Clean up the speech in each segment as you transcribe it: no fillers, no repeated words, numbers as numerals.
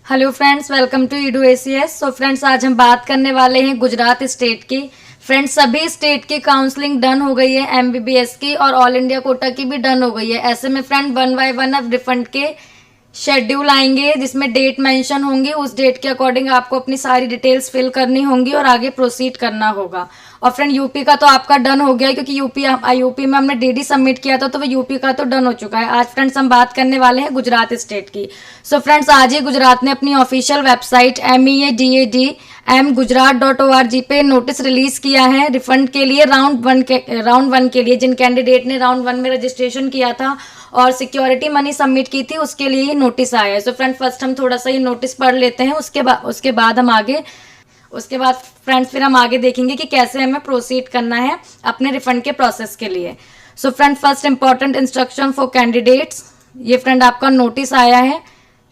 Hello friends, welcome to edu ACS. So friends, आज हम बात करने वाले हैं गुजरात स्टेट की। फ्रेंड्स, सभी स्टेट की काउंसलिंग डन हो गई है, एमबीबीएस की और ऑल इंडिया कोटा की भी डन हो गई है। ऐसे में फ्रेंड वन बाय वन अब रिफंड के शेड्यूल आएंगे जिसमें डेट मेंशन होंगी। उस डेट के अकॉर्डिंग आपको अपनी सारी डिटेल्स फिल करनी होंगी और आगे प्रोसीड करना होगा। और फ्रेंड यूपी का तो आपका डन हो गया क्योंकि यूपी में हमने डीडी सबमिट किया था, तो वो यूपी का तो डन हो चुका है। आज फ्रेंड्स हम बात करने वाले हैं गुजरात स्टेट की। सो फ्रेंड्स, आज ही गुजरात ने अपनी ऑफिशियल वेबसाइट meadadm.gujarat.org पे नोटिस रिलीज किया है रिफंड के लिए राउंड वन के लिए। जिन कैंडिडेट ने राउंड वन में रजिस्ट्रेशन किया था और सिक्योरिटी मनी सबमिट की थी उसके लिए ये नोटिस आया है। सो फ्रेंड, फर्स्ट हम थोड़ा सा ये नोटिस पढ़ लेते हैं, उसके बाद फ्रेंड्स फिर हम आगे देखेंगे कि कैसे हमें प्रोसीड करना है अपने रिफंड के प्रोसेस के लिए। So friend, first important instruction for candidates, ये फ्रेंड आपका नोटिस आया है।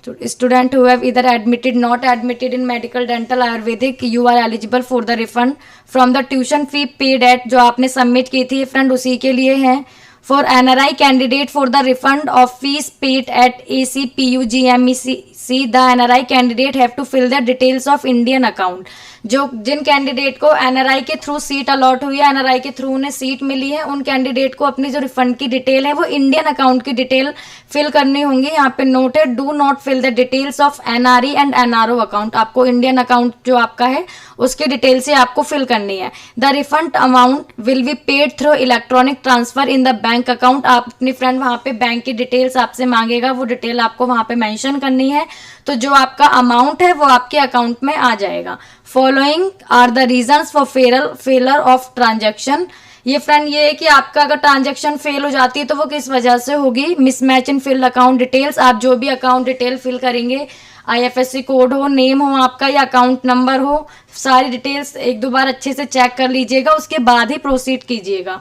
Student who have either admitted not admitted in medical dental ayurvedic, you are eligible for the refund from the tuition fee paid at, जो आपने submit की थी friend उसी के लिए है। For NRI candidate, for the refund of fees paid at ACPUGMEC, the NRI candidate have to fill the details of Indian account। जो जिन candidate को एनआरआई के थ्रू सीट अलॉट हुई है, एनआरआई के थ्रू उन्हें सीट मिली है, उन कैंडिडेट को अपनी जो रिफंड की डिटेल है वो इंडियन अकाउंट की डिटेल फिल करनी होंगी। यहाँ पे नोट है, do not fill the details of NRE and NRO account. आपको इंडियन अकाउंट जो आपका है उसकी डिटेल से आपको फिल करनी है। The refund amount will be paid through electronic transfer in the bank account. आप अपनी फ्रेंड वहाँ पे बैंक की डिटेल्स आपसे मांगेगा, वो डिटेल आपको वहाँ पे मेंशन करनी है, तो जो आपका अमाउंट है वो आपके अकाउंट में आ जाएगा। Following are the reasons for failure of transaction. ये फ्रेंड ये है कि आपका अगर ट्रांजैक्शन फेल हो जाती है तो वो किस वजह से होगी। Mismatch in fill account details, आप जो भी अकाउंट डिटेल फिल करेंगे, आईएफएससी कोड हो, नेम हो आपका या अकाउंट नंबर हो, सारी डिटेल्स एक दो बार अच्छे से चेक कर लीजिएगा, उसके बाद ही प्रोसीड कीजिएगा।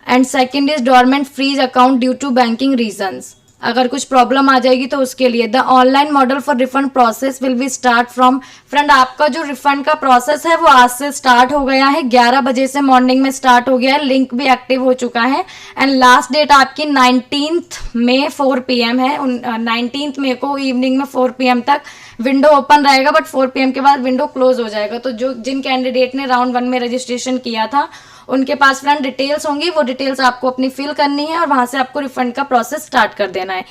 And second is dormant freeze account due to banking reasons. अगर कुछ प्रॉब्लम आ जाएगी तो उसके लिए the online model for refund process will be start from. Friend, आपका जो रिफंड का प्रोसेस है वो आज से स्टार्ट हो गया है, 11 बजे से मॉर्निंग में स्टार्ट हो गया है, लिंक भी एक्टिव हो चुका है। एंड लास्ट डेट आपकी 19 मई 4 PM है। 19 मई को इवनिंग में 4 PM तक विंडो ओपन रहेगा, बट 4 PM के बाद विंडो क्लोज हो जाएगा। तो जिन कैंडिडेट ने राउंड 1 में रजिस्ट्रेशन किया था उनके पास फ्रेंड डिटेल्स होंगी, वो डिटेल्स आपको अपनी फिल करनी है और वहां से आपको रिफंड का प्रोसेस स्टार्ट कर देना है।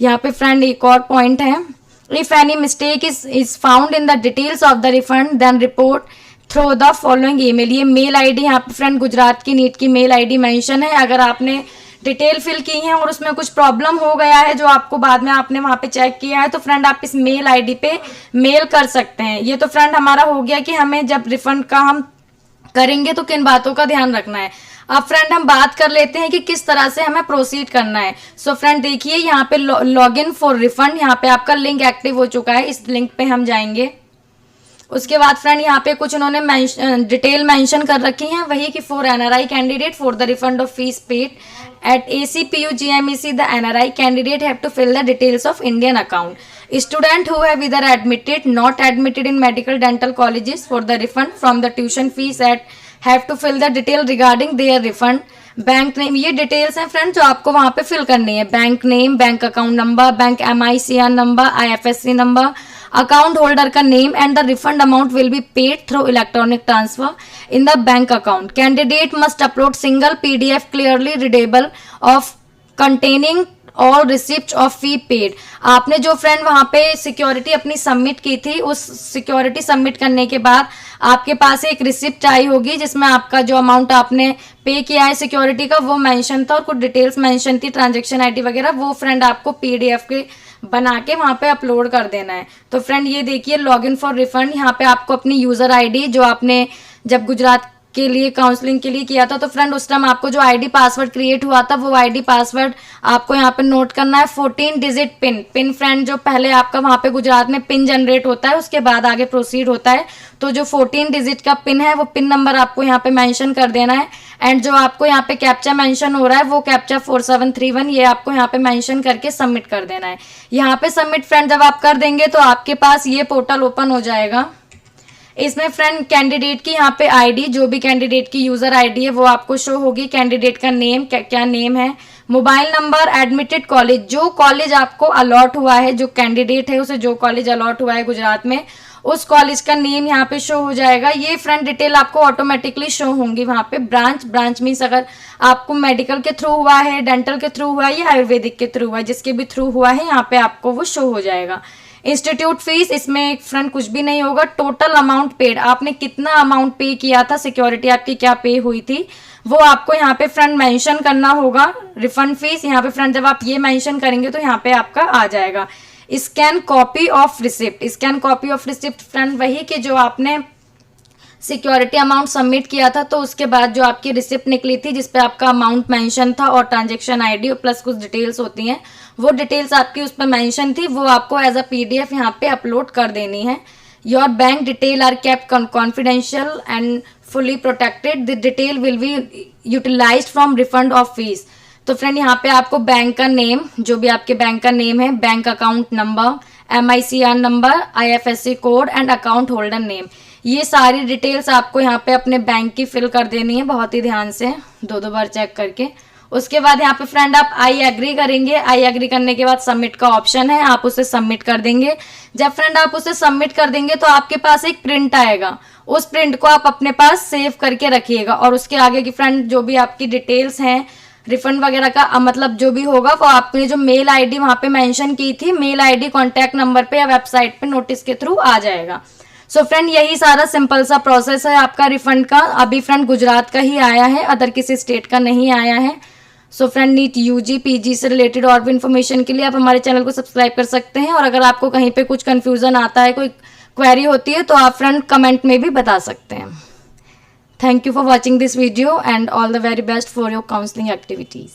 यहाँ पे फ्रेंड एक और पॉइंट है, if any mistake is found in the details of the refund then report through the following email. ये मेल आईडी यहाँ पे फ्रेंड गुजरात की नीट की मेल आईडी मेंशन है। अगर आपने डिटेल फिल की है और उसमें कुछ प्रॉब्लम हो गया है जो आपको बाद में आपने वहां पे चेक किया है, तो फ्रेंड आप इस मेल आईडी पे मेल कर सकते हैं। ये तो फ्रेंड हमारा हो गया कि हमें जब रिफंड का हम करेंगे तो किन बातों का ध्यान रखना है। अब फ्रेंड हम बात कर लेते हैं कि किस तरह से हमें प्रोसीड करना है। सो फ्रेंड देखिए, यहाँ पे लॉग इन फॉर रिफंड, यहाँ पे आपका लिंक एक्टिव हो चुका है, इस लिंक पे हम जाएंगे। उसके बाद फ्रेंड यहाँ पे कुछ उन्होंने डिटेल मेंशन कर रखी हैं, वही कि for NRI candidate for the refund of fees paid at ACPUGMEC the NRI candidate have to fill the details of Indian account. Student who have either admitted, not admitted in medical dental colleges for the refund from the tuition fees at have to fill the detail regarding their refund। Bank name, ये details हैं friend जो आपको वहाँ पे fill करनी है। Bank name, bank account number, bank MICR number, IFSC number, account holder का name and the refund amount will be paid through electronic transfer in the bank account. Candidate must upload single PDF clearly readable of containing और receipt of fee paid. आपने जो friend वहाँ पे security अपनी submit की थी, उस security submit करने के बाद आपके पास एक रिसिप्ट आई होगी जिसमें आपका जो अमाउंट आपने पे किया है सिक्योरिटी का वो मेंशन था और कुछ डिटेल्स मेंशन थी, ट्रांजैक्शन ID वगैरह, वो फ्रेंड आपको PDF के बना के वहाँ पे अपलोड कर देना है। तो फ्रेंड ये देखिए, लॉग इन फॉर रिफंड, यहाँ पे आपको अपनी यूजर ID जो आपने जब गुजरात के लिए काउंसलिंग के लिए किया था तो फ्रेंड उस टाइम आपको जो ID पासवर्ड क्रिएट हुआ था वो ID पासवर्ड आपको यहाँ पे नोट करना है। 14 डिजिट पिन फ्रेंड जो पहले आपका वहाँ पे गुजरात में पिन जनरेट होता है उसके बाद आगे प्रोसीड होता है, तो जो 14 डिजिट का पिन है वो पिन नंबर आपको यहाँ पे मेंशन कर देना है। एंड जो आपको यहाँ पे कैप्चा मेंशन हो रहा है वो कैप्चा 4731 ये आपको यहाँ पे मेंशन करके सबमिट कर देना है। यहाँ पे सबमिट फ्रेंड जब आप कर देंगे तो आपके पास ये पोर्टल ओपन हो जाएगा। इसमें फ्रेंड कैंडिडेट की यहाँ पे आईडी, जो भी कैंडिडेट की यूजर आईडी है वो आपको शो होगी। कैंडिडेट का नेम, क्या नेम है, मोबाइल नंबर, एडमिटेड कॉलेज, जो कॉलेज आपको अलॉट हुआ है, जो कैंडिडेट है उसे जो कॉलेज अलॉट हुआ है गुजरात में, उस कॉलेज का नेम यहाँ पे शो हो जाएगा। ये फ्रेंड डिटेल आपको ऑटोमेटिकली शो होंगी वहाँ पे। ब्रांच मीन्स अगर आपको मेडिकल के थ्रू हुआ है, डेंटल के थ्रू हुआ है या आयुर्वेदिक के थ्रू हुआ है, जिसके भी थ्रू हुआ है यहाँ पे आपको वो शो हो जाएगा। इंस्टीट्यूट फीस, इसमें फ्रेंड कुछ भी नहीं होगा। टोटल अमाउंट पेड, आपने कितना अमाउंट पे किया था, सिक्योरिटी आपकी क्या पे हुई थी, वो आपको यहाँ पे फ्रेंड मेंशन करना होगा। रिफंड फीस यहाँ पे फ्रेंड जब आप ये मेंशन करेंगे तो यहाँ पे आपका आ जाएगा। Scan copy of receipt, scan copy of receipt friend वही कि जो आपने सिक्योरिटी अमाउंट सबमिट किया था तो उसके बाद जो आपकी रिसिप्ट निकली थी जिसपे आपका अमाउंट मेंशन था और ट्रांजैक्शन आईडी प्लस कुछ डिटेल्स होती हैं, वो डिटेल्स आपकी उस पर मेंशन थी, वो आपको एज अ पीडीएफ यहाँ पे अपलोड कर देनी है। Your bank detail are kept confidential and fully protected, the detail will be utilized from refund of fees. तो फ्रेंड यहाँ पे आपको बैंक का नेम, जो भी आपके बैंक का नेम है, bank account number, MICR number, IFSC code and account holder name, ये सारी डिटेल्स आपको यहाँ पे अपने बैंक की फिल कर देनी है, बहुत ही ध्यान से 2-2 बार चेक करके। उसके बाद यहाँ पे फ्रेंड आप आई एग्री करेंगे। आई एग्री करने के बाद सबमिट का ऑप्शन है, आप उसे सबमिट कर देंगे। जब फ्रेंड आप उसे सबमिट कर देंगे तो आपके पास एक प्रिंट आएगा, उस प्रिंट को आप अपने पास सेव करके रखिएगा और उसके आगे की फ्रेंड जो भी आपकी डिटेल्स हैं रिफंड वगैरह का मतलब जो भी होगा वो आपने जो मेल आईडी वहाँ पे मेंशन की थी, मेल आईडी कॉन्टैक्ट नंबर पे या वेबसाइट पे नोटिस के थ्रू आ जाएगा। सो फ्रेंड यही सारा सिंपल सा प्रोसेस है आपका रिफंड का। अभी फ्रेंड गुजरात का ही आया है, अदर किसी स्टेट का नहीं आया है। So friend NEET UG PG से रिलेटेड और भी इन्फॉर्मेशन के लिए आप हमारे चैनल को सब्सक्राइब कर सकते हैं और अगर आपको कहीं पे कुछ कंफ्यूजन आता है, कोई क्वेरी होती है तो आप फ्रेंड कमेंट में भी बता सकते हैं। Thank you for watching this video and all the very best for your counseling activities.